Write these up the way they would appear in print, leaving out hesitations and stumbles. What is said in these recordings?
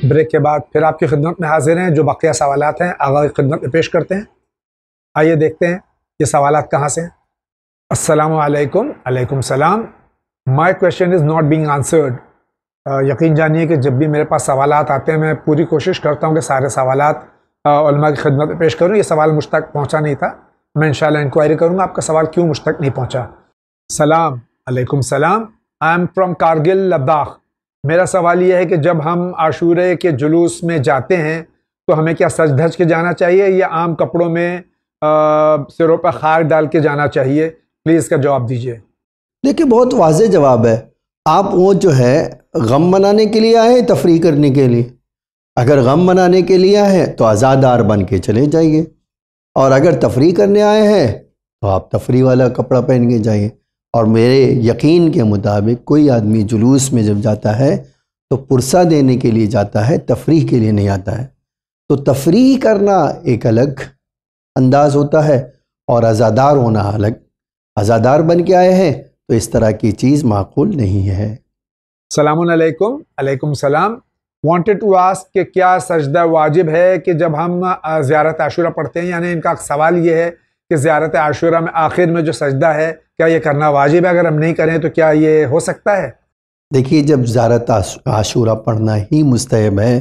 Break کے بعد پھر آپ کی خدمت میں حاضر ہیں، جو بقیہ سوالات ہیں آغا کی خدمت میں پیش کرتے ہیں۔ آئیے دیکھتے ہیں یہ سوالات کہاں سے ہیں۔ السلام علیکم۔ علیکم السلام۔ My question is not being answered. یقین جانیے کہ جب بھی میرے پاس سوالات آتے ہیں میں پوری کوشش کرتا ہوں کہ سارے سوالات علماء کی خدمت میں پیش کروں۔ یہ سوال مجھ تک پہنچا نہیں تھا، میں انشاءاللہ انکوائری کروں گا آپ کا سوال کیوں مجھ تک نہیں پہنچا۔ سلام علیکم السلام۔ I am from Kargil Ladakh. میرا سوال یہ ہے کہ جب ہم عاشورے کے جلوس میں جاتے ہیں تو ہمیں کیا سج دھج کے جانا چاہیے یا عام کپڑوں میں سروں پر خاک ڈال کے جانا چاہیے؟ پلیز کا جواب دیجیے۔ دیکھیے بہت واضح جواب ہے، آپ وہ جو ہے غم منانے کے لیے آئے ہیں تفریح کرنے کے لیے؟ اگر غم منانے کے لیے آئے ہیں تو آزادار بن کے چلے جائیے، اور اگر تفریح کرنے آئے ہیں تو آپ تفریح والا کپڑا پہن کے جائیے۔ اور میرے یقین کے مطابق کوئی آدمی جلوس میں جب جاتا ہے تو پرسہ دینے کے لیے جاتا ہے، تفریح کے لیے نہیں آتا ہے۔ تو تفریح کرنا ایک الگ انداز ہوتا ہے اور عزادار ہونا الگ۔ عزادار بن کے آئے ہیں تو اس طرح کی چیز معقول نہیں ہے۔ السلام علیکم۔ علیکم السلام۔ وانٹڈ ٹو آسک کہ کیا سجدہ واجب ہے کہ جب ہم زیارت عاشورہ پڑھتے ہیں؟ یعنی ان کا سوال یہ ہے کہ زیارت عاشورہ میں آخر میں جو سجدہ ہے کیا یہ کرنا واجب ہے؟ اگر ہم نہیں کریں تو کیا یہ ہو سکتا ہے؟ دیکھیے جب زیارت عاشورہ پڑھنا ہی مستحب ہے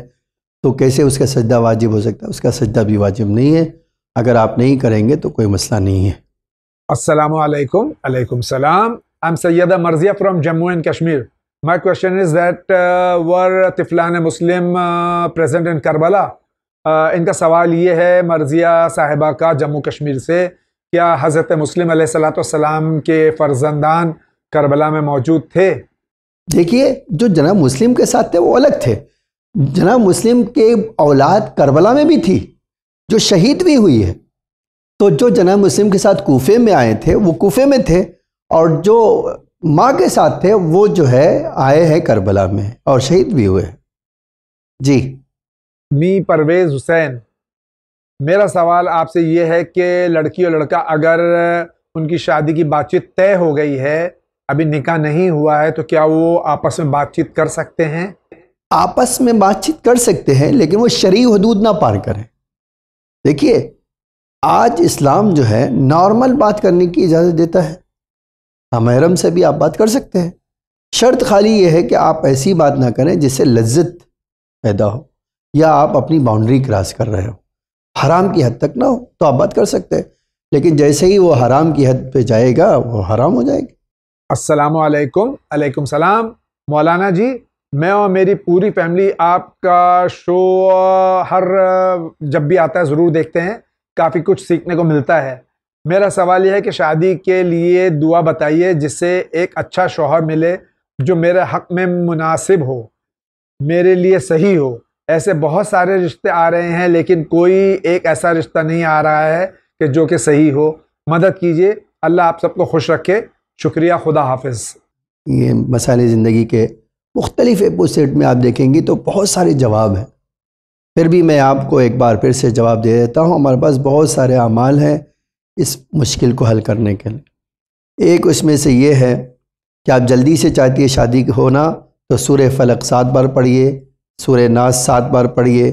تو کیسے اس کا سجدہ واجب ہو سکتا ہے؟ اس کا سجدہ بھی واجب نہیں ہے، اگر آپ نہیں کریں گے تو کوئی مسئلہ نہیں ہے۔ السلام علیکم۔ علیکم السلام۔ I'm Sayyida Marzia from Jammu and Kashmir. My question is that were طفلان Muslim present in Karbala؟ ان کا سوال یہ ہے مرضیہ صاحبہ کا جموں کشمیر سے، کیا حضرت مسلم علیہ السلام کے فرزندان کربلا میں موجود تھے؟ دیکھیے جو جناب مسلم کے ساتھ تھے وہ الگ تھے، جناب مسلم کے اولاد کربلا میں بھی تھی جو شہید بھی ہوئی ہے۔ تو جو جناب مسلم کے ساتھ کوفے میں آئے تھے وہ کوفے میں تھے، اور جو ماں کے ساتھ تھے وہ جو ہے آئے ہیں کربلا میں اور شہید بھی ہوئے۔ جی می پرویز حسین۔ میرا سوال آپ سے یہ ہے کہ لڑکی اور لڑکا اگر ان کی شادی کی بات چیت طے ہو گئی ہے، ابھی نکاح نہیں ہوا ہے، تو کیا وہ آپس میں بات چیت کر سکتے ہیں؟ آپس میں بات چیت کر سکتے ہیں لیکن وہ شرعی حدود نہ پار کریں۔ دیکھیے آج اسلام جو ہے نارمل بات کرنے کی اجازت دیتا ہے، محرم سے بھی آپ بات کر سکتے ہیں، شرط خالی یہ ہے کہ آپ ایسی بات نہ کریں جس سے لذت پیدا ہو یا آپ اپنی باؤنڈری کراس کر رہے ہو، حرام کی حد تک نہ ہو تو آپ بات کر سکتے ہیں، لیکن جیسے ہی وہ حرام کی حد پہ جائے گا وہ حرام ہو جائے گی۔ السلام علیکم۔ علیکم السلام۔ مولانا جی، میں اور میری پوری فیملی آپ کا شو ہر جب بھی آتا ہے ضرور دیکھتے ہیں، کافی کچھ سیکھنے کو ملتا ہے۔ میرا سوال یہ ہے کہ شادی کے لیے دعا بتائیے جس سے ایک اچھا شوہر ملے جو میرے حق میں مناسب ہو، میرے لیے صحیح ہو۔ ایسے بہت سارے رشتے آ رہے ہیں لیکن کوئی ایک ایسا رشتہ نہیں آ رہا ہے کہ جو کہ صحیح ہو۔ مدد کیجیے، اللہ آپ سب کو خوش رکھے۔ شکریہ، خدا حافظ۔ یہ مسائل زندگی کے مختلف ایپوسیٹ میں آپ دیکھیں گی تو بہت سارے جواب ہیں، پھر بھی میں آپ کو ایک بار پھر سے جواب دے دیتا ہوں۔ ہمارے پاس بہت سارے اعمال ہیں اس مشکل کو حل کرنے کے لیے۔ ایک اس میں سے یہ ہے کہ آپ جلدی سے چاہتی ہے شادی ہونا تو سورہ فلق 7 بار پڑھیے، سورہ ناس 7 بار پڑھیے،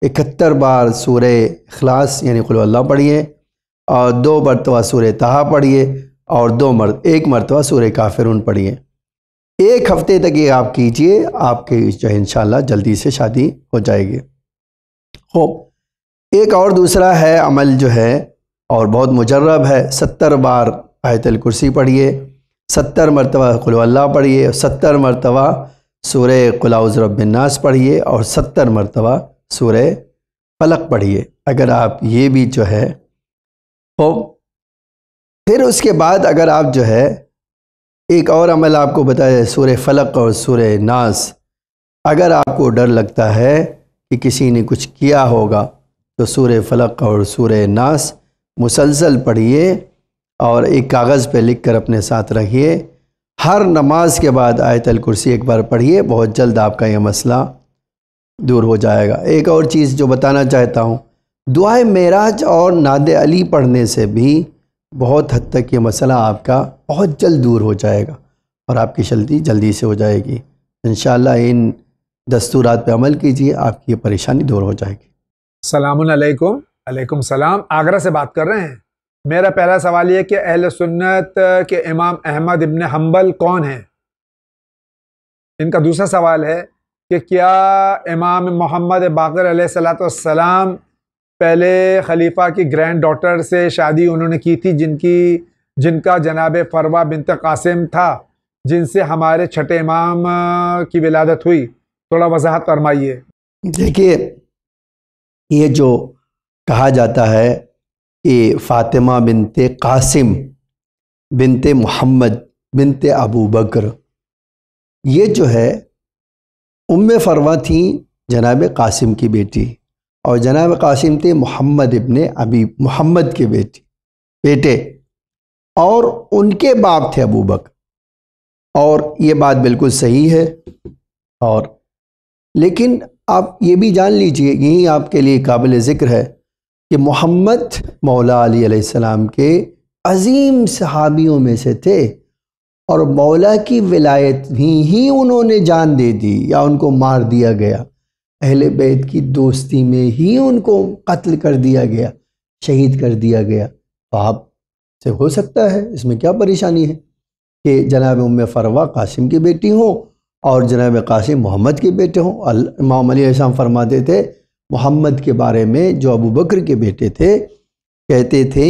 71 بار سورہ اخلاص یعنی قل اللہ پڑھیے، اور 2 مرتبہ سورہ طٰہٰ پڑھیے، اور 1 مرتبہ سورہ کافرون پڑھیے۔ ایک ہفتے تک یہ آپ کیجئے، آپ کی جو ہے انشاءاللہ جلدی سے شادی ہو جائے گی۔ خوب، ایک اور دوسرا ہے عمل جو ہے اور بہت مجرب ہے، 70 بار آیت الکرسی پڑھیے، 70 مرتبہ قل اللہ پڑھیے، 70 مرتبہ سورہ قل اعوذ برب الناس پڑھیے، اور 70 مرتبہ سورہ فلق پڑھیے۔ اگر آپ یہ بھی جو ہے خوب، پھر اس کے بعد اگر آپ جو ہے ایک اور عمل آپ کو بتایا سورہ فلق اور سورہ ناس، اگر آپ کو ڈر لگتا ہے کہ کسی نے کچھ کیا ہوگا تو سورہ فلق اور سورہ ناس مسلسل پڑھیے اور ایک کاغذ پہ لکھ کر اپنے ساتھ رکھیے۔ ہر نماز کے بعد آیت الکرسی ایک بار پڑھیے، بہت جلد آپ کا یہ مسئلہ دور ہو جائے گا۔ ایک اور چیز جو بتانا چاہتا ہوں، دعائے معراج اور نعت علی پڑھنے سے بھی بہت حد تک یہ مسئلہ آپ کا بہت جلد دور ہو جائے گا اور آپ کی شادی جلدی سے ہو جائے گی۔ انشاءاللہ ان دستورات پہ عمل کیجیے، آپ کی یہ پریشانی دور ہو جائے گی۔ السلام علیکم۔ علیکم السلام۔ آگرہ سے بات کر رہے ہیں۔ میرا پہلا سوال یہ کہ اہل سنت کے امام احمد ابن حنبل کون ہیں؟ ان کا دوسرا سوال ہے کہ کیا امام محمد باقر علیہ الصلوۃ والسلام پہلے خلیفہ کی گرینڈ ڈاٹر سے شادی انہوں نے کی تھی جن کا جناب فروہ بنت قاسم تھا، جن سے ہمارے چھٹے امام کی ولادت ہوئی؟ تھوڑا وضاحت فرمائیے۔ دیکھیے، یہ جو کہا جاتا ہے کہ فاطمہ بنت قاسم بنت محمد بنت ابو بکر، یہ جو ہے ام فروہ تھیں جناب قاسم کی بیٹی، اور جناب قاسم تھے محمد ابن ابی محمد کے بیٹے، اور ان کے باپ تھے ابو بکر، اور یہ بات بالکل صحیح ہے۔ اور لیکن آپ یہ بھی جان لیجئے، یہی آپ کے لیے قابل ذکر ہے کہ محمد مولا علی علیہ السلام کے عظیم صحابیوں میں سے تھے، اور مولا کی ولایت ہی انہوں نے جان دے دی یا ان کو مار دیا گیا، اہل بیت کی دوستی میں ہی ان کو قتل کر دیا گیا، شہید کر دیا گیا۔ تو آپ سے ہو سکتا ہے، اس میں کیا پریشانی ہے کہ جناب ام فروہ قاسم کی بیٹی ہوں اور جناب قاسم محمد کے بیٹے ہوں۔ امام علی علیہ السلام فرماتے تھے محمد کے بارے میں، جو ابو بکر کے بیٹے تھے، کہتے تھے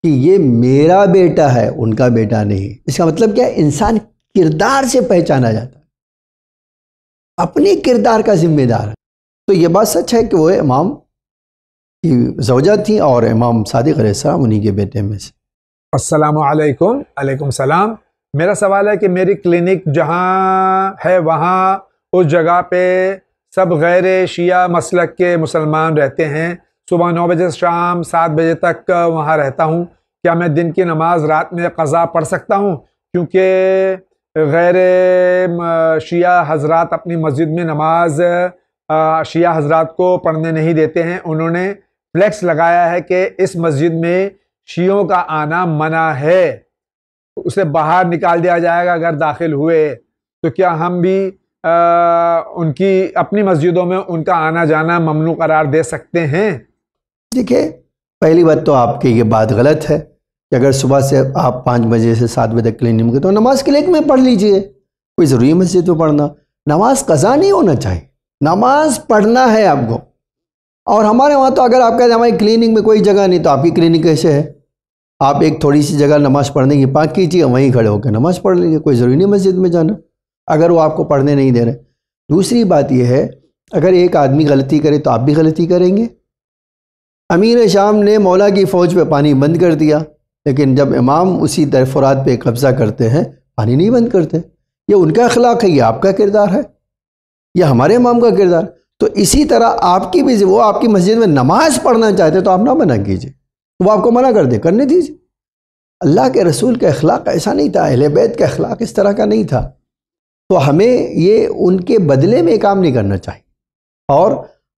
کہ یہ میرا بیٹا ہے، ان کا بیٹا نہیں۔ اس کا مطلب کیا ہے؟ انسان کردار سے پہچانا جاتا ہے، اپنے کردار کا ذمہ دار ہے۔ تو یہ بات سچ ہے کہ وہ امام کی زوجہ تھیں، اور امام صادق علیہ السلام انہی کے بیٹے میں سے۔ السلام علیکم۔ علیکم السلام۔ میرا سوال ہے کہ میری کلینک جہاں ہے وہاں اس جگہ پہ سب غیر شیعہ مسلک کے مسلمان رہتے ہیں۔ صبح 9 بجے سے شام 7 بجے تک وہاں رہتا ہوں۔ کیا میں دن کی نماز رات میں قضا پڑھ سکتا ہوں؟ کیونکہ غیر شیعہ حضرات اپنی مسجد میں نماز شیعہ حضرات کو پڑھنے نہیں دیتے ہیں۔ انہوں نے فلیکس لگایا ہے کہ اس مسجد میں شیعوں کا آنا منع ہے، اسے باہر نکال دیا جائے گا اگر داخل ہوئے۔ تو کیا ہم بھی ان کی اپنی مسجدوں میں ان کا آنا جانا ممنوع قرار دے سکتے ہیں؟ دیکھیں، پہلی بات تو آپ کی یہ بات غلط ہے کہ اگر صبح سے آپ 5 بجے سے 7 بجے تک کلینک میں، تو نماز کلینک میں پڑھ لیجئے، کوئی ضروری مسجد میں پڑھنا۔ نماز قضا نہیں ہونا چاہیے، نماز پڑھنا ہے آپ کو۔ اور ہمارے وہاں تو اگر آپ کہتے ہیں ہماری کلینک میں کوئی جگہ نہیں، تو آپ کی کلینک کیسے ہے؟ آپ ایک تھوڑی سی جگہ نماز پڑھنے کی پاک کیجیے، وہیں کھڑے ہو کے نماز پڑھ لیجیے، کوئی ضروری نہیں مسجد میں جانا اگر وہ آپ کو پڑھنے نہیں دے رہے۔ دوسری بات یہ ہے، اگر ایک آدمی غلطی کرے تو آپ بھی غلطی کریں گے۔ امیر شام نے مولا کی فوج پہ پانی بند کر دیا، لیکن جب امام اسی در فرات پہ قبضہ کرتے ہیں پانی نہیں بند کرتے۔ یہ ان کا اخلاق ہے، یہ آپ کا کردار ہے، یہ ہمارے امام کا کردار۔ تو اسی طرح آپ کی بھی، وہ آپ کی مسجد میں نماز پڑھنا چاہتے تو آپ نہ منع کیجیے، وہ آپ کو منع کر دے، کرنے دیجیے۔ اللہ کے رسول کا اخلاق ایسا نہیں تھا، اہل بیت کا اخلاق اس طرح کا نہیں تھا۔ تو ہمیں یہ ان کے بدلے میں کام نہیں کرنا چاہیے، اور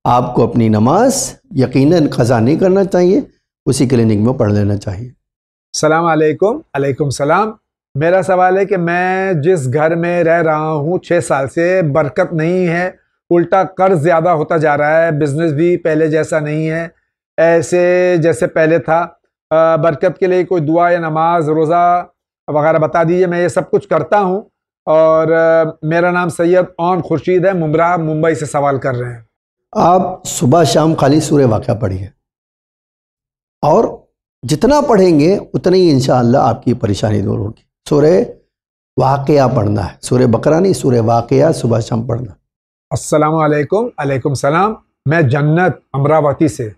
آپ کو اپنی نماز یقیناً قضا نہیں کرنا چاہیے، اسی کلینک میں پڑھ لینا چاہیے۔ السلام علیکم۔ علیکم السلام۔ میرا سوال ہے کہ میں جس گھر میں رہ رہا ہوں 6 سال سے برکت نہیں ہے، الٹا قرض زیادہ ہوتا جا رہا ہے، بزنس بھی پہلے جیسا نہیں ہے ایسے جیسے پہلے تھا۔ برکت کے لیے کوئی دعا یا نماز روزہ وغیرہ بتا دیجیے۔ میں یہ سب کچھ کرتا ہوں، اور میرا نام سید اون خورشید ہے، ممبرا ممبئی سے سوال کر رہے ہیں۔ آپ صبح شام خالی سورہ واقعہ پڑھیے، اور جتنا پڑھیں گے اتنی ہی انشاءاللہ آپ کی پریشانی دور ہوگی۔ سورہ واقعہ پڑھنا ہے، سورہ بقرہ نہیں، سورہ واقعہ صبح شام پڑھنا۔ السلام علیکم۔ علیکم السلام۔ میں جنت امراوتی سے۔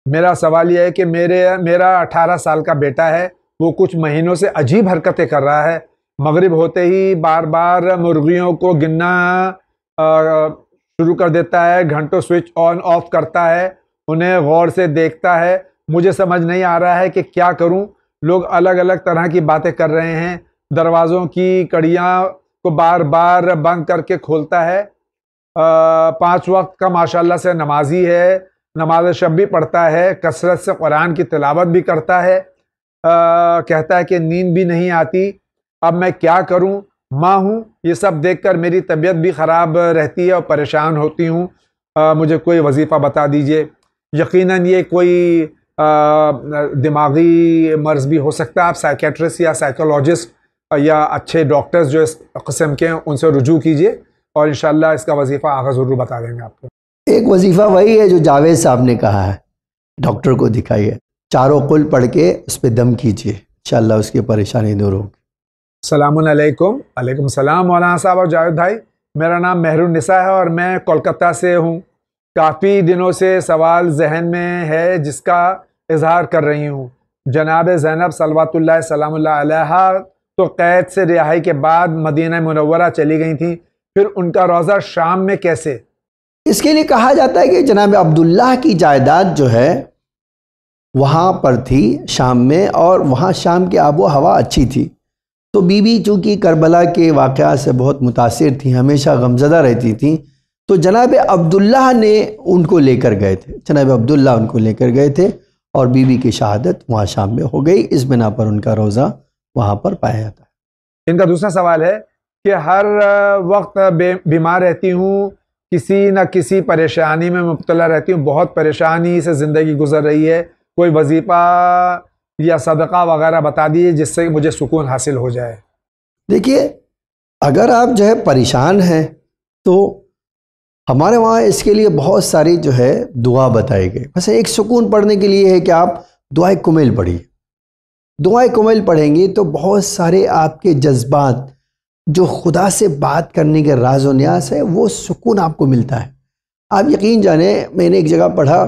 میرا سوال یہ ہے کہ میرا 18 سال کا بیٹا ہے، وہ کچھ مہینوں سے عجیب حرکتیں کر رہا ہے۔ مغرب ہوتے ہی بار بار مرغیوں کو گننا شروع کر دیتا ہے، گھنٹوں سوئچ آن آف کرتا ہے، انہیں غور سے دیکھتا ہے۔ مجھے سمجھ نہیں آ رہا ہے کہ کیا کروں۔ لوگ الگ الگ طرح کی باتیں کر رہے ہیں، دروازوں کی کڑیاں کو بار بار بند کر کے کھولتا ہے۔ 5 وقت کا ماشاءاللہ سے نمازی ہے، نماز شب بھی پڑھتا ہے، کثرت سے قرآن کی تلاوت بھی کرتا ہے، کہتا ہے کہ نیند بھی نہیں آتی۔ اب میں کیا کروں؟ ماں ہوں، یہ سب دیکھ کر میری طبیعت بھی خراب رہتی ہے اور پریشان ہوتی ہوں. مجھے کوئی وظیفہ بتا دیجئے. یقیناً یہ کوئی دماغی مرض بھی ہو سکتا ہے. آپ سائیکیٹرسٹ یا سائیکولوجسٹ یا اچھے ڈاکٹرز جو اس قسم کے ہیں ان سے رجوع کیجئے اور انشاءاللہ اس کا وظیفہ آغا ضرور بتا دیں گے آپ کو. ایک وظیفہ وہی ہے جو جاوید صاحب نے کہا ہے، ڈاکٹر کو دکھائیے، چاروں قل پڑھ کے اس پہ دم کیجئے، انشاءاللہ اس کی پریشانی دور ہوگی. السلام علیکم. وعلیکم السلام مولانا صاحب اور جاوید بھائی. میرا نام مہر النساء ہے اور میں کولکتہ سے ہوں. کافی دنوں سے سوال ذہن میں ہے جس کا اظہار کر رہی ہوں. جناب زینب صلوات اللہ سلام اللہ علیہا تو قید سے رہائی کے بعد مدینہ منورہ چلی گئی تھیں، پھر ان کا روضہ شام میں کیسے؟ اس کے لیے کہا جاتا ہے کہ جناب عبداللہ کی جائیداد جو ہے وہاں پر تھی شام میں، اور وہاں شام کی آب و ہوا اچھی تھی. تو بی بی چونکہ کربلا کے واقعات سے بہت متاثر تھیں، ہمیشہ غمزدہ رہتی تھیں، تو جناب عبداللہ نے ان کو لے کر گئے تھے، جناب عبداللہ ان کو لے کر گئے تھے اور بی بی کی شہادت وہاں شام میں ہو گئی. اس بنا پر ان کا روزہ وہاں پر پایا جاتا ہے. ان کا دوسرا سوال ہے کہ ہر وقت بیمار رہتی ہوں، کسی نہ کسی پریشانی میں مبتلا رہتی ہوں، بہت پریشانی سے زندگی گزر رہی ہے. کوئی وظیفہ یا صدقہ وغیرہ بتا دیجیے جس سے مجھے سکون حاصل ہو جائے. دیکھیے، اگر آپ جو ہے پریشان ہیں تو ہمارے وہاں اس کے لیے بہت ساری جو ہے دعا بتائی گئی. بس ایک سکون پڑھنے کے لیے ہے کہ آپ دعائے کمیل پڑھیے. دعائے کمیل پڑھیں گی تو بہت سارے آپ کے جذبات جو خدا سے بات کرنے کے راز و نیاز ہے وہ سکون آپ کو ملتا ہے. آپ یقین جانیں، میں نے ایک جگہ پڑھا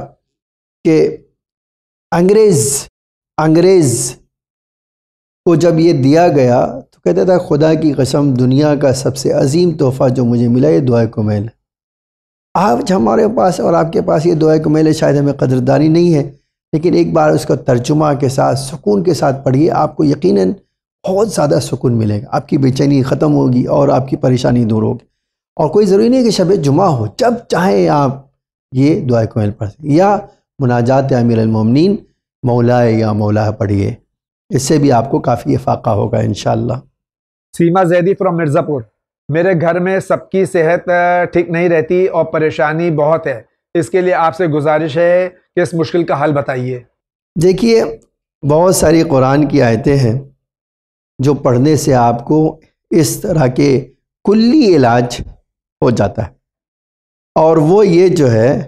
کہ انگریز کو جب یہ دیا گیا تو کہتا تھا خدا کی قسم دنیا کا سب سے عظیم تحفہ جو مجھے ملا یہ دعائے کمیل ہے. آج ہمارے پاس اور آپ کے پاس یہ دعائے کمیل ہے، شاید ہمیں قدردانی نہیں ہے، لیکن ایک بار اس کا ترجمہ کے ساتھ سکون کے ساتھ پڑھیے، آپ کو یقیناً بہت زیادہ سکون ملے گا. آپ کی بے چینی ختم ہوگی اور آپ کی پریشانی دور ہوگی. اور کوئی ضروری نہیں کہ شب جمعہ ہو، جب چاہیں آپ یہ دعائے کمیل پڑھ سکیں، یا مناجات امیر المومنین مولائے یا مولا پڑھیے، اس سے بھی آپ کو کافی افاقہ ہوگا انشاءاللہ. سیما زیدی فرام مرزا پور. میرے گھر میں سب کی صحت ٹھیک نہیں رہتی اور پریشانی بہت ہے. اس کے لیے آپ سے گزارش ہے کہ اس مشکل کا حل بتائیے. دیکھیے، بہت ساری قرآن کی آیتیں ہیں جو پڑھنے سے آپ کو اس طرح کے کلی علاج ہو جاتا ہے، اور وہ یہ جو ہے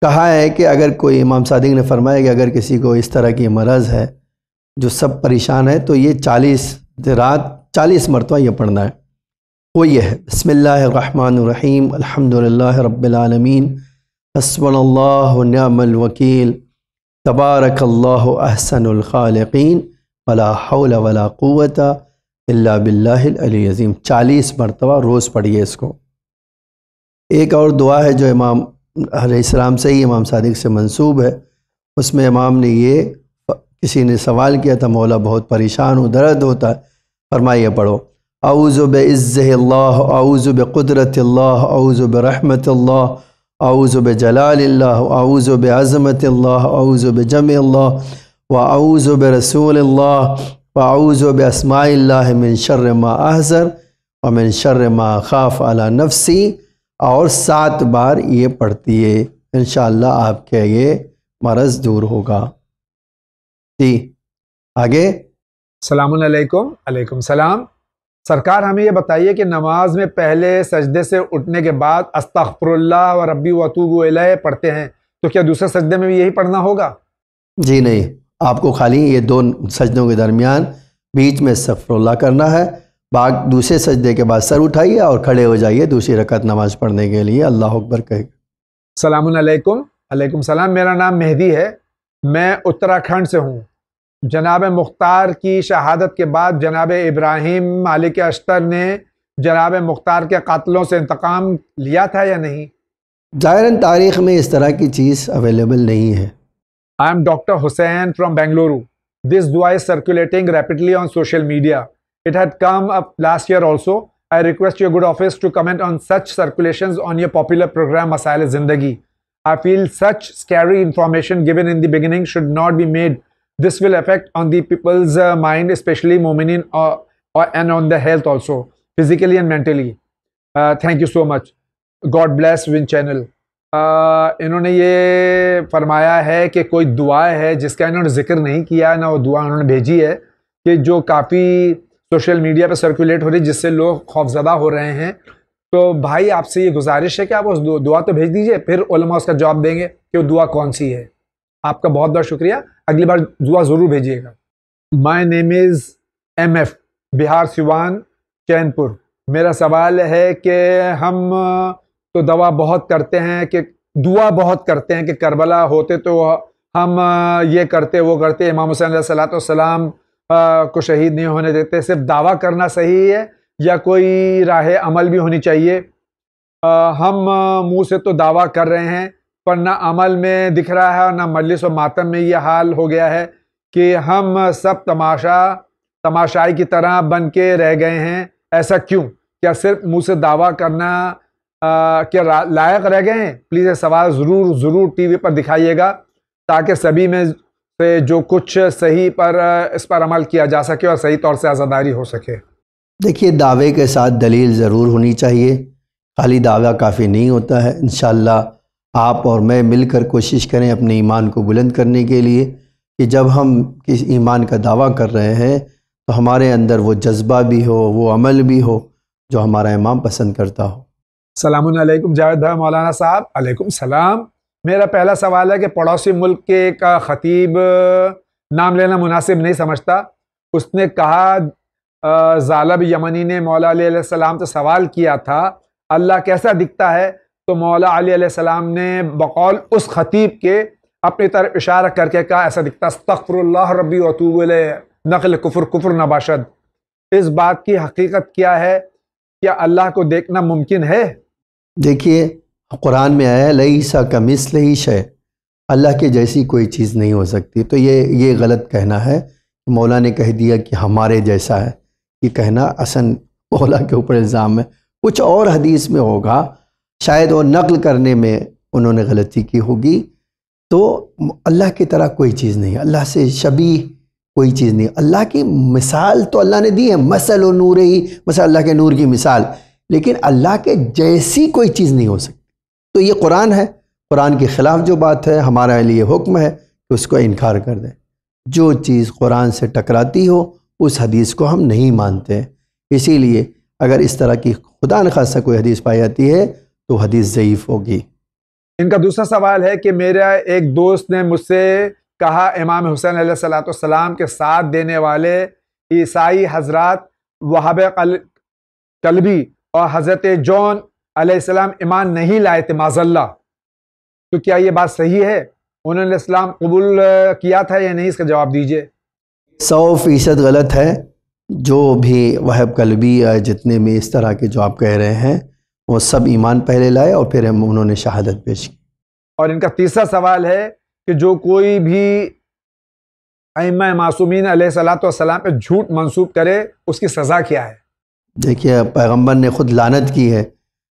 کہا ہے کہ اگر کوئی، امام صادق نے فرمایا کہ اگر کسی کو اس طرح کی مرض ہے جو سب پریشان ہے تو یہ 40 مرتبہ یہ پڑھنا ہے. وہ یہ ہے: بسم اللہ الرحمن الرحیم، الحمدللہ رب العالمین، حسبنا اللہ ونعم الوکیل، تبارک اللہ احسن الخالقین، ولا حول ولا قوت الا باللہ العلی العظیم. 40 مرتبہ روز پڑھیے اس کو. ایک اور دعا ہے جو امام علیہ السلام سے ہی امام صادق سے منسوب ہے. اس میں امام نے یہ، کسی نے سوال کیا تھا مولا بہت پریشان ہوں، درد ہوتا ہے، فرمائیے پڑھو: اعوذ بعزہ اللہ، اعوذ بقدرت اللہ، اعوذ برحمت اللہ، اعوذ بجلال اللہ، اعوذ بعظمت اللہ، اعوذ بجمع اللہ، واعوذ برسول اللہ، واعوذ باسماء اللہ من شر ما احذر ومن شر ما خاف علی نفسی. اور 7 بار یہ پڑھتی ہے، انشاءاللہ آپ کے یہ مرض دور ہوگا. جی آگے. السلام علیکم. علیکم السلام. سرکار ہمیں یہ بتائیے کہ نماز میں پہلے سجدے سے اٹھنے کے بعد استغفر اللہ و ربی واتوب الیہ پڑھتے ہیں، تو کیا دوسرے سجدے میں بھی یہی پڑھنا ہوگا؟ جی نہیں، آپ کو خالی یہ 2 سجدوں کے درمیان بیچ میں استغفر اللہ کرنا ہے. دوسرے سجدے کے بعد سر اٹھائیے اور کھڑے ہو جائیے دوسری رکعت نماز پڑھنے کے لیے. اللہ اکبر کہے. السلام علیکم. علیکم السلام. میرا نام مہدی ہے، میں اتراکھنڈ سے ہوں. جناب مختار کی شہادت کے بعد جناب ابراہیم مالک اشتر نے جناب مختار کے قاتلوں سے انتقام لیا تھا یا نہیں؟ ظاہراً تاریخ میں اس طرح کی چیز اویلیبل نہیں ہے. I am Dr. Hussain from Bengaluru. This dua is circulating rapidly on social media. It had come up last year also. I request your good office to comment on such circulations on your popular program Masail-e-Zindagi. I feel such scary information given in the beginning should not be made. This will affect on the people's mind, especially Mu'minin and on the health also. physically and mentally. Thank you so much. God bless Win Channel. انہوں نے یہ فرمایا ہے کہ کوئی دعا ہے جس کا انہوں نے ذکر نہیں کیا نہ وہ دعا انہوں نے بھیجی ہے کہ جو کافی سوشل میڈیا پہ سرکولیٹ ہو رہی ہے جس سے لوگ خوفزدہ ہو رہے ہیں. تو بھائی آپ سے یہ گزارش ہے کہ آپ اس دعا تو بھیج دیجئے, پھر علماء اس کا جواب دیں گے کہ وہ دعا کون سی ہے. آپ کا بہت بہت شکریہ, اگلی بار دعا ضرور بھیجیے گا. مائی نیم از MF, بہار سیوان چین پور. میرا سوال ہے کہ ہم تو دعا بہت کرتے ہیں کہ دعا بہت کرتے ہیں کہ کربلا ہوتے تو ہم یہ کرتے وہ کرتے, امام حسین علیہ الصلوۃ والسلام کو شہید نہیں ہونے دیتے. صرف دعویٰ کرنا صحیح ہے یا کوئی راہ عمل بھی ہونی چاہیے؟ ہم منہ سے تو دعویٰ کر رہے ہیں پر نہ عمل میں دکھ رہا ہے اور نہ مجلس و ماتم میں یہ حال ہو گیا ہے کہ ہم سب تماشائی کی طرح بن کے رہ گئے ہیں. ایسا کیوں؟ کیا صرف منہ سے دعویٰ کرنا کیا لائق رہ گئے ہیں؟ پلیز یہ سوال ضرور ٹی وی پر دکھائیے گا تاکہ سبھی میں سے جو کچھ صحیح پر اس پر عمل کیا جا سکے اور صحیح طور سے عزاداری ہو سکے. دیکھیے, دعوے کے ساتھ دلیل ضرور ہونی چاہیے, خالی دعویٰ کافی نہیں ہوتا ہے. انشاءاللہ آپ اور میں مل کر کوشش کریں اپنے ایمان کو بلند کرنے کے لیے کہ جب ہم کس ایمان کا دعویٰ کر رہے ہیں تو ہمارے اندر وہ جذبہ بھی ہو, وہ عمل بھی ہو جو ہمارا امام پسند کرتا ہو. السلام علیکم جاوید بھائی مولانا صاحب. علیکم السلام. میرا پہلا سوال ہے کہ پڑوسی ملک کے ایک خطیب, نام لینا مناسب نہیں سمجھتا, اس نے کہا ظالب یمنی نے مولا علی علیہ السلام سے سوال کیا تھا اللہ کیسا دکھتا ہے, تو مولا علی علیہ السلام نے بقول اس خطیب کے اپنی طرف اشارہ کر کے کہا ایسا دکھتا استغفر اللہ ربی واتوب الیہ, نقل کفر نباشد. اس بات کی حقیقت کیا ہے؟ کیا اللہ کو دیکھنا ممکن ہے؟ دیکھیے, قرآن میں آیا لیسا کمثلہ شیء, اللہ کے جیسی کوئی چیز نہیں ہو سکتی. تو یہ غلط کہنا ہے. مولا نے کہہ دیا کہ ہمارے جیسا ہے, یہ کہنا اصل مولا کے اوپر الزام ہے. کچھ اور حدیث میں ہوگا, شاید وہ نقل کرنے میں انہوں نے غلطی کی ہوگی. تو اللہ کی طرح کوئی چیز نہیں, اللہ سے شبیہ کوئی چیز نہیں. اللہ کی مثال تو اللہ نے دی ہے, مثل و نور ہی, مثلا اللہ کے نور کی مثال, لیکن اللہ کے جیسی کوئی چیز نہیں ہو سکتی. تو یہ قرآن ہے, قرآن کے خلاف جو بات ہے ہمارے لیے حکم ہے کہ اس کو انکار کر دیں. جو چیز قرآن سے ٹکراتی ہو اس حدیث کو ہم نہیں مانتے. اسی لیے اگر اس طرح کی خدا نخواستہ کوئی حدیث پائی جاتی ہے تو حدیث ضعیف ہوگی. ان کا دوسرا سوال ہے کہ میرا ایک دوست نے مجھ سے کہا امام حسین علیہ الصلوۃ والسلام کے ساتھ دینے والے عیسائی حضرات وہاب قلبی اور حضرت جون علیہ السلام ایمان نہیں لائے تھے معاذ اللہ, تو کیا یہ بات صحیح ہے؟ انہوں نے اسلام قبول کیا تھا یا نہیں؟ اس کا جواب دیجئے. 100% غلط ہے. جو بھی وہاب قلبی جتنے بھی اس طرح کے جو آپ کہہ رہے ہیں وہ سب ایمان پہلے لائے اور پھر انہوں نے شہادت پیش کی. اور ان کا تیسرا سوال ہے کہ جو کوئی بھی ائمہ معصومین علیہ الصلوۃ والسلام پہ جھوٹ منسوب کرے اس کی سزا کیا ہے؟ دیکھیے, پیغمبر نے خود لعنت کی ہے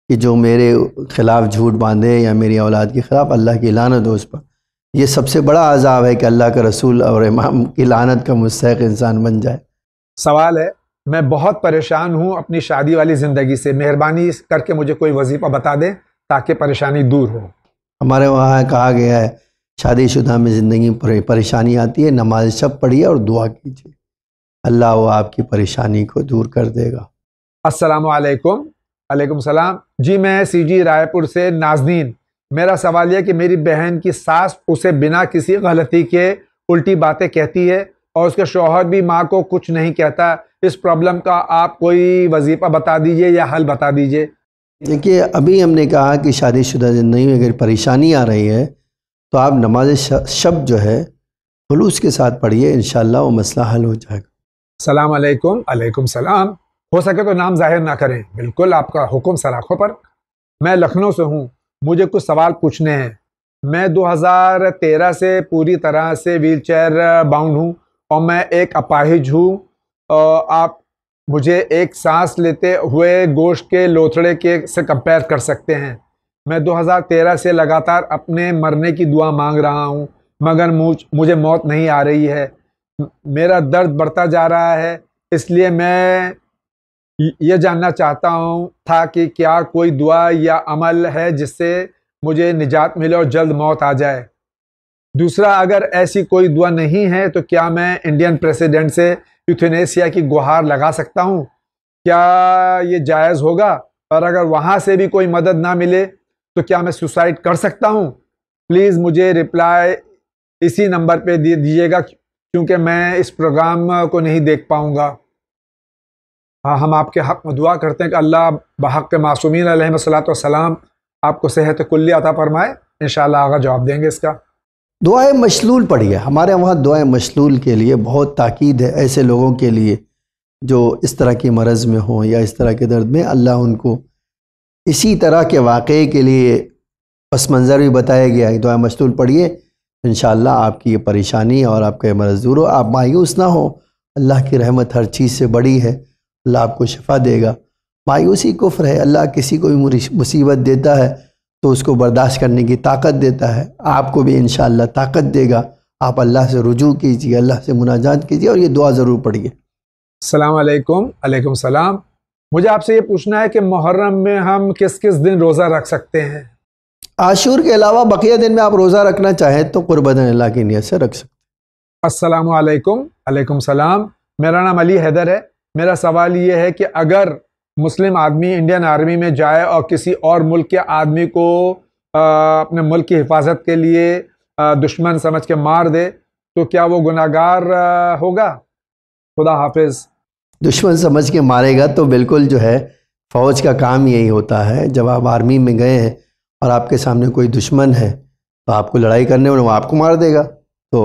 کہ جو میرے خلاف جھوٹ باندھے یا میری اولاد کے خلاف, اللہ کی لعنت ہو اس پر. یہ سب سے بڑا عذاب ہے کہ اللہ کا رسول اور امام کی لعنت کا مستحق انسان بن جائے. سوال ہے, میں بہت پریشان ہوں اپنی شادی والی زندگی سے, مہربانی کر کے مجھے کوئی وظیفہ بتا دیں تاکہ پریشانی دور ہو. ہمارے وہاں کہا گیا ہے شادی شدہ میں زندگی میں پریشانی آتی ہے, نماز شب پڑھیے اور دعا کیجیے, اللہ وہ آپ کی پریشانی کو دور کر دے گا. السلام علیکم. علیکم السلام. جی میں CG رائے پور سے نازنین. میرا سوال یہ کہ میری بہن کی ساس اسے بنا کسی غلطی کے الٹی باتیں کہتی ہے اور اس کے شوہر بھی ماں کو کچھ نہیں کہتا. اس پرابلم کا آپ کوئی وظیفہ بتا دیجئے یا حل بتا دیجئے. دیکھیے, ابھی ہم نے کہا کہ شادی شدہ زندگی میں اگر پریشانی آ رہی ہے تو آپ نماز شب جو ہے خلوص کے ساتھ پڑھیے, انشاءاللہ وہ مسئلہ حل ہو جائے گا. السلام علیکم. علیکم السلام. ہو سکے تو نام ظاہر نہ کریں. بالکل آپ کا حکم سراخوں پر. میں لکھنؤ سے ہوں, مجھے کچھ سوال پوچھنے ہیں. میں 2013 سے پوری طرح سے ویل چیئر باؤنڈ ہوں اور میں ایک اپاہج ہوں. آپ مجھے ایک سانس لیتے ہوئے گوشت کے لوتھڑے کے سے کمپیئر کر سکتے ہیں. میں 2013 سے لگاتار اپنے مرنے کی دعا مانگ رہا ہوں مگر مجھے موت نہیں آ رہی ہے. میرا درد بڑھتا جا رہا ہے, اس لیے میں یہ جاننا چاہتا ہوں تھا کہ کیا کوئی دعا یا عمل ہے جس سے مجھے نجات ملے اور جلد موت آ جائے. دوسرا، اگر ایسی کوئی دعا نہیں ہے تو کیا میں انڈین پریزیڈنٹ سے یوتھینیسیا کی گہار لگا سکتا ہوں؟ کیا یہ جائز ہوگا؟ اور اگر وہاں سے بھی کوئی مدد نہ ملے تو کیا میں سوسائڈ کر سکتا ہوں؟ پلیز مجھے رپلائی اسی نمبر پہ دیجیے گا کیونکہ میں اس پروگرام کو نہیں دیکھ پاؤں گا. ہاں، ہم آپ کے حق میں دعا کرتے ہیں کہ اللہ بحق معصومین علیہ الصلوۃ والسلام آپ کو صحت کلی عطا فرمائے. انشاءاللہ آگا جواب دیں گے اس کا. دعائیں مشلول پڑھیے. ہمارے وہاں دعائیں مشلول کے لیے بہت تاکید ہے ایسے لوگوں کے لیے جو اس طرح کی مرض میں ہوں یا اس طرح کے درد میں. اللہ ان کو اسی طرح کے واقعے کے لیے پس منظر بھی بتایا گیا ہے. دعائیں مشلول پڑھیے، انشاءاللہ آپ کی یہ پریشانی اور آپ کا یہ مرض دور ہو. آپ مایوس نہ ہو، اللہ کی رحمت ہر چیز سے بڑی ہے، اللہ آپ کو شفا دے گا. مایوسی کفر ہے. اللہ کسی کو بھی مصیبت دیتا ہے تو اس کو برداشت کرنے کی طاقت دیتا ہے. آپ کو بھی انشاءاللہ طاقت دے گا. آپ اللہ سے رجوع کیجیے، اللہ سے مناجات کیجیے اور یہ دعا ضرور پڑھیے. السلام علیکم. علیکم السلام. مجھے آپ سے یہ پوچھنا ہے کہ محرم میں ہم کس کس دن روزہ رکھ سکتے ہیں؟ عاشور کے علاوہ بقیہ دن میں آپ روزہ رکھنا چاہیں تو قربت اللہ کی نیت سے رکھ سکتے ہیں. السلام علیکم. علیکم السلام. میرا نام علی حیدر ہے. میرا سوال یہ ہے کہ اگر مسلم آدمی انڈین آرمی میں جائے اور کسی اور ملک کے آدمی کو اپنے ملک کی حفاظت کے لیے دشمن سمجھ کے مار دے تو کیا وہ گناہگار ہوگا؟ خدا حافظ. دشمن سمجھ کے مارے گا تو بالکل جو ہے فوج کا کام یہی ہوتا ہے. جب آپ آرمی میں گئے ہیں اور آپ کے سامنے کوئی دشمن ہے تو آپ کو لڑائی کرنے میں وہ آپ کو مار دے گا، تو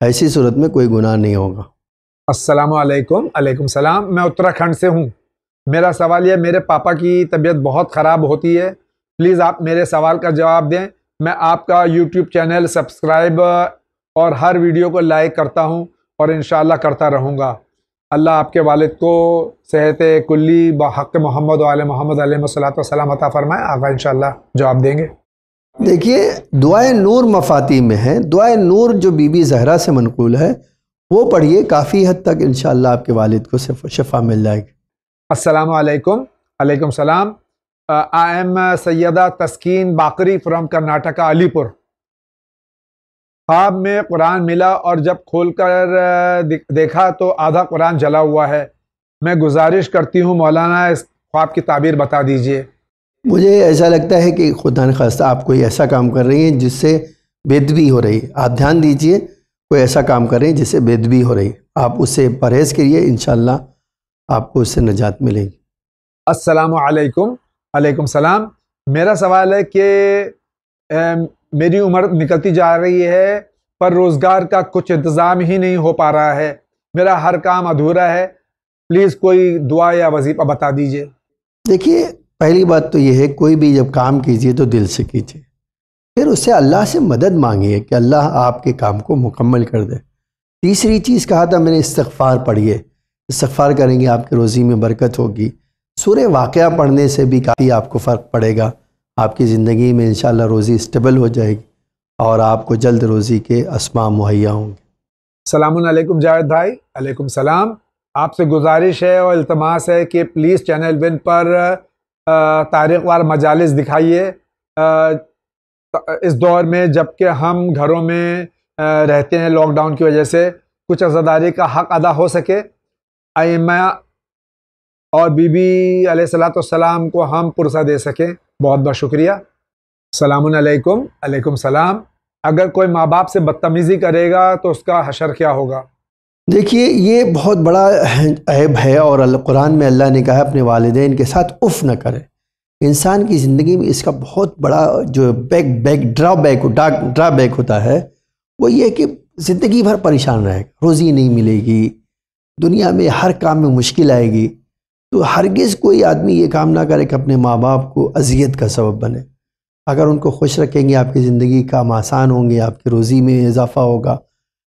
ایسی صورت میں کوئی گناہ نہیں ہوگا. السلام علیکم. علیکم السلام. میں اتراکھنڈ سے ہوں. میرا سوال یہ، میرے پاپا کی طبیعت بہت خراب ہوتی ہے. پلیز آپ میرے سوال کا جواب دیں. میں آپ کا یوٹیوب چینل سبسکرائب اور ہر ویڈیو کو لائک کرتا ہوں اور انشاءاللہ کرتا رہوں گا. اللہ آپ کے والد کو صحت کلی بحق محمد و آل محمد علیہ الصلوۃ والسلام عطا فرمائے. آقا انشاءاللہ جواب دیں گے. دیکھیے، دعائے نور مفاتیح میں ہے. دعائے نور جو بی بی زہرا سے منقول ہے وہ پڑھیے. کافی حد تک انشاءاللہ آپ کے والد کو شفا مل جائے گی. السلام علیکم. علیکم السلام. آئی ایم سیدہ تسکین باقری فرام کرناٹکا، علی پور. خواب میں قرآن ملا اور جب کھول کر دیکھا تو آدھا قرآن جلا ہوا ہے. میں گزارش کرتی ہوں مولانا اس خواب کی تعبیر بتا دیجئے. مجھے ایسا لگتا ہے کہ خدا نخواستہ آپ کوئی ایسا کام کر رہی ہیں جس سے بےدبی ہو رہی ہے. آپ دھیان دیجئے، کوئی ایسا کام کر رہے ہیں جس سے بےدبی ہو رہی ہے. آپ اس سے پرہیز کریے، انشاءاللہ آپ کو اس سے نجات ملے گی. السلام علیکم. علیکم السلام. میرا سوال ہے کہ میری عمر نکلتی جا رہی ہے پر روزگار کا کچھ انتظام ہی نہیں ہو پا رہا ہے. میرا ہر کام ادھورا ہے. پلیز کوئی دعا یا وظیفہ بتا دیجئے. دیکھیے، پہلی بات تو یہ ہے کوئی بھی جب کام کیجئے تو دل سے کیجئے. پھر اس سے اللہ سے مدد مانگیے کہ اللہ آپ کے کام کو مکمل کر دے. تیسری چیز کہا تھا میں نے، استغفار پڑھیے. استغفار کریں گے آپ کی روزی میں برکت ہوگی. سورہ واقعہ پڑھنے سے بھی کافی آپ کو فرق پڑے گا. آپ کی زندگی میں انشاءاللہ روزی اسٹیبل ہو جائے گی اور آپ کو جلد روزی کے اسباب مہیا ہوں گے. السلام علیکم جاوید بھائی. علیکم السلام. آپ سے گزارش ہے اور التماس ہے کہ پلیز چینل ون پر تاریخ وار مجالس دکھائیے. اس دور میں جب کہ ہم گھروں میں رہتے ہیں لاک ڈاؤن کی وجہ سے، کچھ عزاداری کا حق ادا ہو سکے. ائمہ اور بی بی علیہ الصلوۃ والسلام کو ہم پرسہ دے سکیں. بہت بہت شکریہ. السلام علیکم. علیکم السلام. اگر کوئی ماں باپ سے بدتمیزی کرے گا تو اس کا حشر کیا ہوگا؟ دیکھیے، یہ بہت بڑا عیب ہے اور قرآن میں اللہ نے کہا ہے اپنے والدین کے ساتھ اف نہ کرے. انسان کی زندگی میں اس کا بہت بڑا جو ڈرا بیک ہوتا ہے وہ یہ کہ زندگی بھر پریشان رہے گا. روزی نہیں ملے گی، دنیا میں ہر کام میں مشکل آئے گی. تو ہرگز کوئی آدمی یہ کام نہ کرے کہ اپنے ماں باپ کو اذیت کا سبب بنے. اگر ان کو خوش رکھیں گے آپ کی زندگی کام آسان ہوں گے، آپ کی روزی میں اضافہ ہوگا،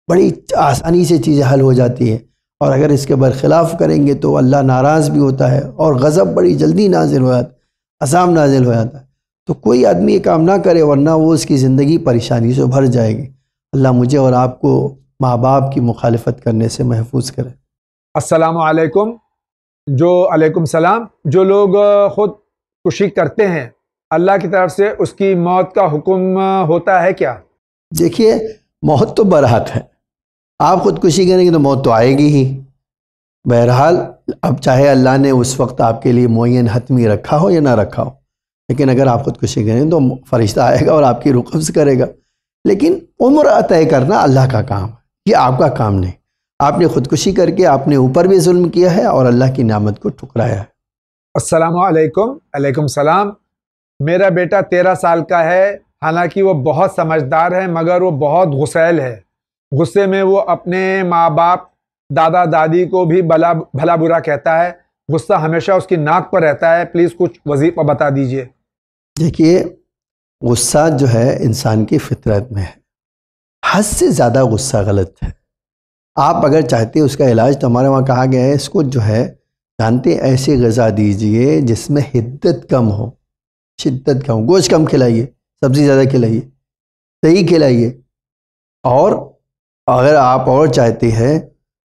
بڑی آسانی سے چیزیں حل ہو جاتی ہیں. اور اگر اس کے برخلاف کریں گے تو اللہ ناراض بھی ہوتا ہے اور غضب بڑی جلدی نازل ہو جاتا ہے، عذاب نازل ہو جاتا ہے. تو کوئی آدمی یہ کام نہ کرے ورنہ وہ اس کی زندگی پریشانی سے بھر جائے گی. اللہ مجھے اور آپ کو ماں باپ کی مخالفت کرنے سے محفوظ کرے. السلام علیکم. جو علیکم السلام، جو لوگ خود کشی کرتے ہیں، اللہ کی طرف سے اس کی موت کا حکم ہوتا ہے کیا؟ دیکھیے، موت تو برحق ہے، آپ خودکشی کریں گے تو موت تو آئے گی ہی۔ بہرحال اب چاہے اللہ نے اس وقت آپ کے لیے معین حتمی رکھا ہو یا نہ رکھا ہو، لیکن اگر آپ خودکشی کریں تو فرشتہ آئے گا اور آپ کی روح قبض کرے گا۔ لیکن عمر طے کرنا اللہ کا کام ہے، یہ آپ کا کام نہیں۔ آپ نے خودکشی کر کے آپ نے اوپر بھی ظلم کیا ہے اور اللہ کی نعمت کو ٹھکرایا ہے۔ السلام علیکم۔ علیکم السلام۔ میرا بیٹا 13 سال کا ہے، حالانکہ وہ بہت سمجھدار ہے مگر وہ بہت غسیل ہے۔ غصے میں وہ اپنے ماں باپ، دادا دادی کو بھی بھلا برا کہتا ہے۔ غصہ ہمیشہ اس کی ناک پر رہتا ہے۔ پلیز کچھ وظیفہ بتا دیجئے۔ دیکھیے، غصہ جو ہے انسان کی فطرت میں ہے، حد سے زیادہ غصہ غلط ہے۔ آپ اگر چاہتے ہیں اس کا علاج، تو ہمارے وہاں کہا گیا ہے اس کو جو ہے جانتے ایسی غذا دیجئے جس میں حدت کم ہو، شدت کم ہو۔ گوشت کم کھلائیے، سبزی زیادہ کھلائیے، دہی کھلائیے، اور اگر آپ اور چاہتے ہیں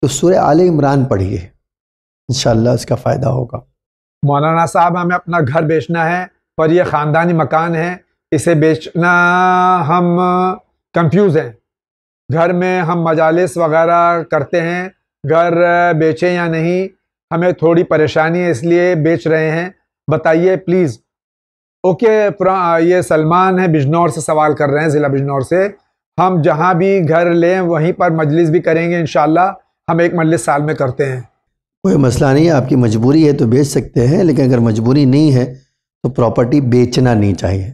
تو سورہ آل عمران پڑھیے، انشاءاللہ اس کا فائدہ ہوگا۔ مولانا صاحب، ہمیں اپنا گھر بیچنا ہے، پر یہ خاندانی مکان ہے، اسے بیچنا ہم کنفیوز ہیں۔ گھر میں ہم مجالس وغیرہ کرتے ہیں، گھر بیچیں یا نہیں، ہمیں تھوڑی پریشانی ہے، اس لیے بیچ رہے ہیں، بتائیے پلیز۔ اوکے، یہ سلمان ہے، بجنور سے سوال کر رہے ہیں، ضلع بجنور سے۔ ہم جہاں بھی گھر لیں وہیں پر مجلس بھی کریں گے انشاءاللہ۔ ہم ایک مجلس سال میں کرتے ہیں۔ کوئی مسئلہ نہیں ہے، آپ کی مجبوری ہے تو بیچ سکتے ہیں، لیکن اگر مجبوری نہیں ہے تو پراپرٹی بیچنا نہیں چاہیے۔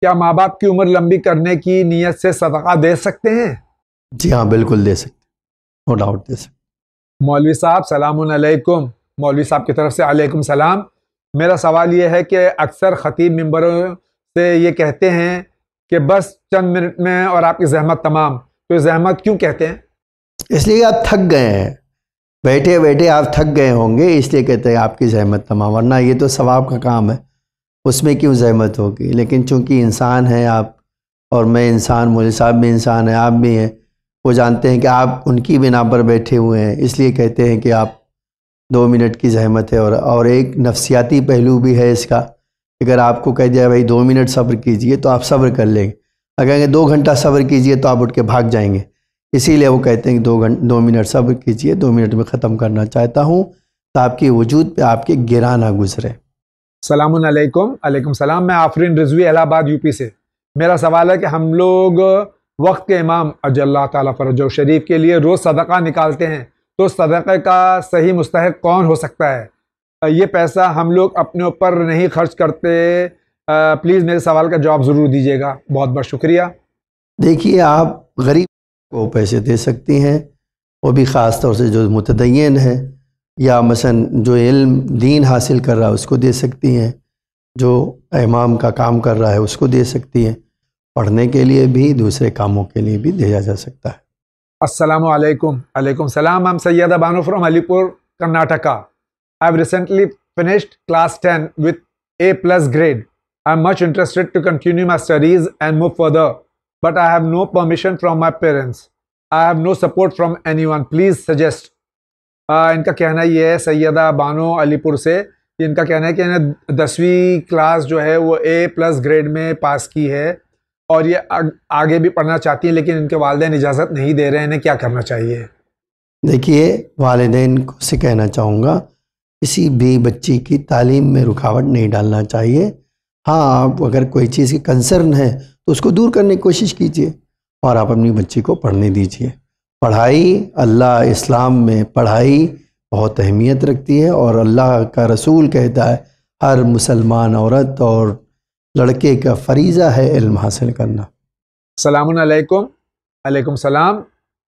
کیا ماں باپ کی عمر لمبی کرنے کی نیت سے صدقہ دے سکتے ہیں؟ جی ہاں، بالکل دے سکتے، نو ڈاؤٹ دے سکتے۔ مولوی صاحب سلام علیکم۔ مولوی صاحب کی طرف سے علیکم السلام۔ میرا سوال یہ ہے کہ اکثر خطیب ممبروں سے یہ کہتے ہیں کہ بس چند منٹ میں اور آپ کی زحمت تمام، تو زحمت کیوں کہتے ہیں؟ اس لیے آپ تھک گئے ہیں، بیٹھے بیٹھے آپ تھک گئے ہوں گے، اس لیے کہتے ہیں آپ کی زحمت تمام، ورنہ یہ تو ثواب کا کام ہے، اس میں کیوں زحمت ہوگی؟ لیکن چونکہ انسان ہیں آپ اور میں انسان، مولوی صاحب بھی انسان ہیں، آپ بھی ہیں، وہ جانتے ہیں کہ آپ ان کی بنا پر بیٹھے ہوئے ہیں، اس لیے کہتے ہیں کہ آپ 2 منٹ کی زحمت ہے۔ اور ایک نفسیاتی پہلو بھی ہے اس کا، اگر آپ کو کہہ دیا بھائی 2 منٹ صبر کیجئے تو آپ صبر کر لیں گے، اگر 2 گھنٹہ صبر کیجئے تو آپ اٹھ کے بھاگ جائیں گے۔ اسی لیے وہ کہتے ہیں کہ 2 منٹ صبر کیجئے، 2 منٹ میں ختم کرنا چاہتا ہوں، تو آپ کے وجود پہ آپ کے گرا نہ گزرے۔ السلام علیکم۔ علیکم السلام۔ میں آفرین رضوی الہ آباد یو پی سے۔ میرا سوال ہے کہ ہم لوگ وقت کے امام اجل اللہ تعالیٰ فرجہ شریف کے لیے روز صدقہ نکالتے ہیں، تو صدقے کا صحیح مستحق کون ہو سکتا ہے؟ یہ پیسہ ہم لوگ اپنے اوپر نہیں خرچ کرتے۔ پلیز میرے سوال کا جواب ضرور دیجیے گا، بہت بہت شکریہ۔ دیکھیے، آپ غریب کو پیسے دے سکتی ہیں، وہ بھی خاص طور سے جو متدین ہے، یا مثلا جو علم دین حاصل کر رہا ہے اس کو دے سکتی ہیں، جو امام کا کام کر رہا ہے اس کو دے سکتی ہیں، پڑھنے کے لیے بھی، دوسرے کاموں کے لیے بھی دیا جا سکتا ہے۔ السلام علیکم۔ علیکم السلام۔ I'm Sayyada Banu from Alipur, Karnataka. I've recently finished class 10 with A+ grade. I'm much interested to continue my studies and move further, but I have no permission from my parents. I have no support from anyone. Please suggest. ان کا کہنا یہ ہے، سیدہ بانو علی پور سے، ان کا کہنا ہے کہ انہیں 10ویں کلاس جو ہے وہ A+ گریڈ میں پاس کی ہے، اور یہ آگے بھی پڑھنا چاہتی ہیں، لیکن ان کے والدین اجازت نہیں دے رہے ہیں۔ انہیں کیا کرنا چاہیے؟ دیکھیے، والدین کو سے کہنا چاہوں گا، کسی بھی بچی کی تعلیم میں رکاوٹ نہیں ڈالنا چاہیے۔ ہاں، آپ اگر کوئی چیز کی کنسرن ہے تو اس کو دور کرنے کی کوشش کیجیے، اور آپ اپنی بچی کو پڑھنے دیجیے۔ پڑھائی، اللہ اسلام میں پڑھائی بہت اہمیت رکھتی ہے، اور اللہ کا رسول کہتا ہے ہر مسلمان عورت اور لڑکے کا فریضہ ہے علم حاصل کرنا۔ السلام علیکم۔ علیکم السلام۔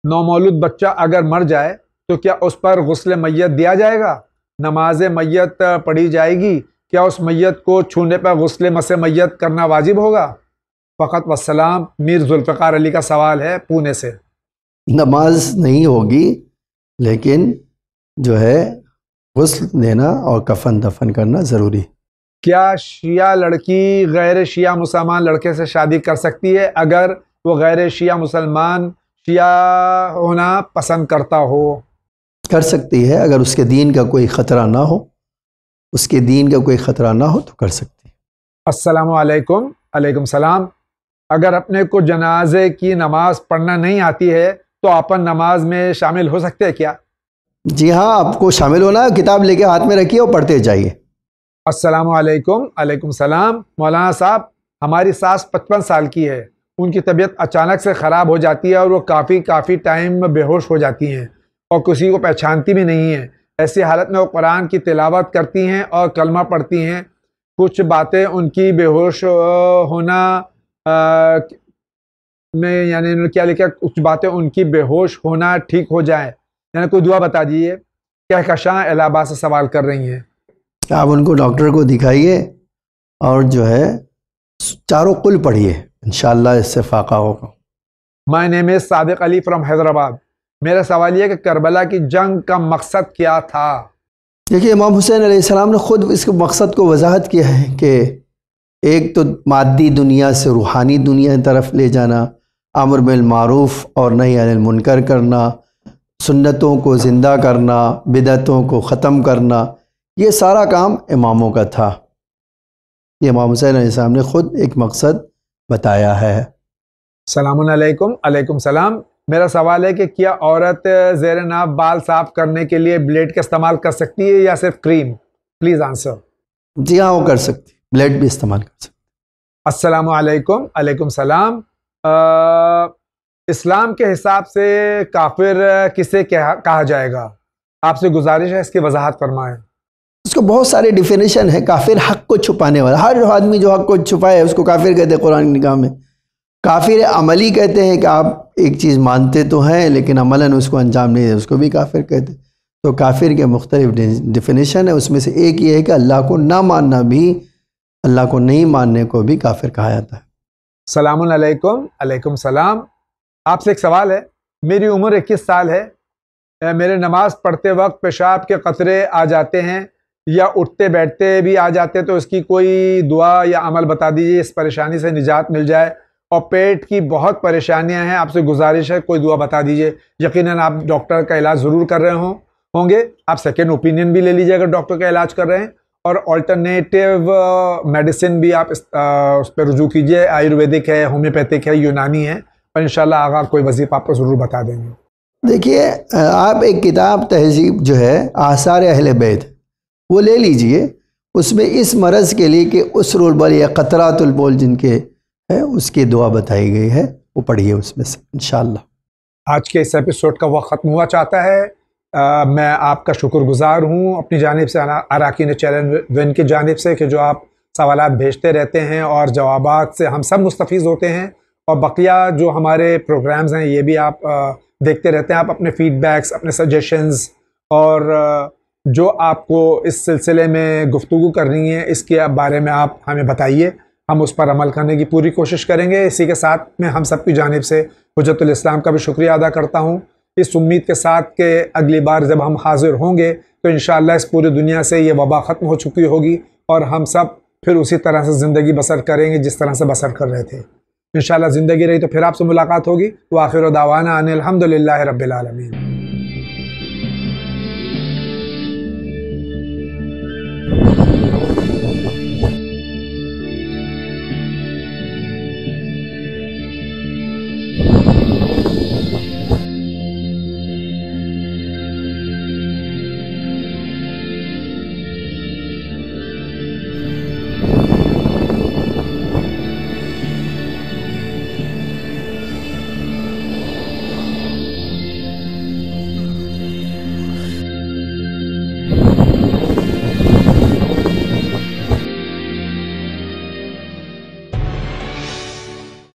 نومولود بچہ اگر مر جائے تو کیا اس پر غسل میت دیا جائے گا؟ نماز میت پڑھی جائے گی؟ کیا اس میت کو چھونے پر غسل مس میت کرنا واجب ہوگا؟ فقط والسلام۔ میر ذوالفقار علی کا سوال ہے، پونے سے۔ نماز نہیں ہوگی، لیکن جو ہے غسل دینا اور کفن دفن کرنا ضروری۔ کیا شیعہ لڑکی غیر شیعہ مسلمان لڑکے سے شادی کر سکتی ہے اگر وہ غیر شیعہ مسلمان شیعہ ہونا پسند کرتا ہو؟ کر سکتی ہے، اگر اس کے دین کا کوئی خطرہ نہ ہو، اس کے دین کا کوئی خطرہ نہ ہو تو کر سکتی ہے۔ السلام علیکم۔ علیکم السلام۔ اگر اپنے کو جنازے کی نماز پڑھنا نہیں آتی ہے تو اپن نماز میں شامل ہو سکتے ہیں کیا؟ جی ہاں، آپ کو شامل ہونا ہے، کتاب لے کے ہاتھ میں رکھیے اور پڑھتے جائیے۔ السلام علیکم۔ علیکم السلام۔ مولانا صاحب، ہماری ساس 55 سال کی ہے، ان کی طبیعت اچانک سے خراب ہو جاتی ہے اور وہ کافی ٹائم بے ہوش ہو جاتی ہیں اور کسی کو پہچانتی بھی نہیں ہیں۔ ایسی حالت میں وہ قرآن کی تلاوت کرتی ہیں اور کلمہ پڑھتی ہیں۔ کچھ باتیں ان کی بے ہوش ہونا میں یعنی کیا لکھا، کچھ باتیں ان کی بے ہوش ہونا ٹھیک ہو جائے، یعنی کوئی دعا بتا دیجیے۔ کہکشاں الہ آباد سے سوال کر رہی ہیں۔ آپ ان کو ڈاکٹر کو دکھائیے اور جو ہے چاروں قل پڑھیے، انشاءاللہ اس سے فاقہ ہوگا۔ My name is Sadiq Ali from Hyderabad. میرا سوال یہ ہے کہ کربلا کی جنگ کا مقصد کیا تھا؟ دیکھیے، امام حسین علیہ السلام نے خود اس کے مقصد کو وضاحت کیا ہے کہ ایک تو مادی دنیا سے روحانی دنیا کی طرف لے جانا، امر بالمعروف اور نہی عن المنکر کرنا، سنتوں کو زندہ کرنا، بدعتوں کو ختم کرنا، یہ سارا کام اماموں کا تھا۔ یہ امام حسین علیہ السلام نے خود ایک مقصد بتایا ہے۔ السلام علیکم۔ علیکم السلام۔ میرا سوال ہے کہ کیا عورت زیر ناف بال صاف کرنے کے لیے بلیڈ کا استعمال کر سکتی ہے یا صرف کریم؟ Please answer. جی ہاں، وہ کر سکتی، بلیڈ بھی استعمال کر سکتی۔ السلام علیکم۔ علیکم السلام۔ اسلام کے حساب سے کافر کسے کہا جائے گا؟ آپ سے گزارش ہے اس کی وضاحت فرمائیں۔ اس کو بہت سارے ڈیفینیشن ہے۔ کافر حق کو چھپانے والا، ہر آدمی جو حق کو چھپائے اس کو کافر کہتے ہیں قرآن کی نگاہ میں۔ کافر عملی کہتے ہیں کہ آپ ایک چیز مانتے تو ہیں لیکن عملاً اس کو انجام نہیں دے، اس کو بھی کافر کہتے ہیں۔ تو کافر کے مختلف ڈیفینیشن ہے، اس میں سے ایک یہ ہے کہ اللہ کو نہ ماننا بھی، اللہ کو نہیں ماننے کو بھی کافر کہا جاتا ہے۔ السلام علیکم۔ علیکم السلام۔ آپ سے ایک سوال ہے۔ میری عمر 21 سال ہے، میرے نماز پڑھتے وقت پیشاب کے قطرے آ جاتے ہیں یا اٹھتے بیٹھتے بھی آ جاتے، تو اس کی کوئی دعا یا عمل بتا دیجیے، اس پریشانی سے نجات مل جائے۔ اور پیٹ کی بہت پریشانیاں ہیں، آپ سے گزارش ہے کوئی دعا بتا دیجیے۔ یقیناً آپ ڈاکٹر کا علاج ضرور کر رہے ہوں گے، آپ سیکنڈ اوپینین بھی لے لیجیے اگر ڈاکٹر کا علاج کر رہے ہیں، اور آلٹرنیٹیو میڈیسن بھی آپ اس پہ رجوع کیجیے۔ آیورویدک ہے، ہومیوپیتھک ہے، یونانی ہے، اور انشاءاللہ آگاہ کوئی وظیفہ آپ کو ضرور بتا دیں گے۔ دیکھیے، آپ ایک کتاب تہذیب جو ہے آثار اہل بیت وہ لے لیجئے، اس میں اس مرض کے لیے کہ اسر البول یا قطرات البول جن کے ہے اس کی دعا بتائی گئی ہے، وہ پڑھیے اس میں سے انشاءاللہ۔ آج کے اس ایپیسوڈ کا وقت ختم ہوا چاہتا ہے۔ میں آپ کا شکر گزار ہوں اپنی جانب سے، اراکین چینل ون کی جانب سے، کہ جو آپ سوالات بھیجتے رہتے ہیں اور جوابات سے ہم سب مستفیض ہوتے ہیں، اور بقیہ جو ہمارے پروگرامز ہیں یہ بھی آپ دیکھتے رہتے ہیں۔ آپ اپنے فیڈ بیکس، اپنے سجیشنز اور جو آپ کو اس سلسلے میں گفتگو کرنی ہے اس کے بارے میں آپ ہمیں بتائیے، ہم اس پر عمل کرنے کی پوری کوشش کریں گے۔ اسی کے ساتھ میں ہم سب کی جانب سے حجت الاسلام کا بھی شکریہ ادا کرتا ہوں، اس امید کے ساتھ کہ اگلی بار جب ہم حاضر ہوں گے تو انشاءاللہ اس پوری دنیا سے یہ وبا ختم ہو چکی ہوگی اور ہم سب پھر اسی طرح سے زندگی بسر کریں گے جس طرح سے بسر کر رہے تھے۔ انشاءاللہ زندگی رہی تو پھر آپ سے ملاقات ہوگی۔ وآخر دعوانا ان الحمدللہ رب العالمین۔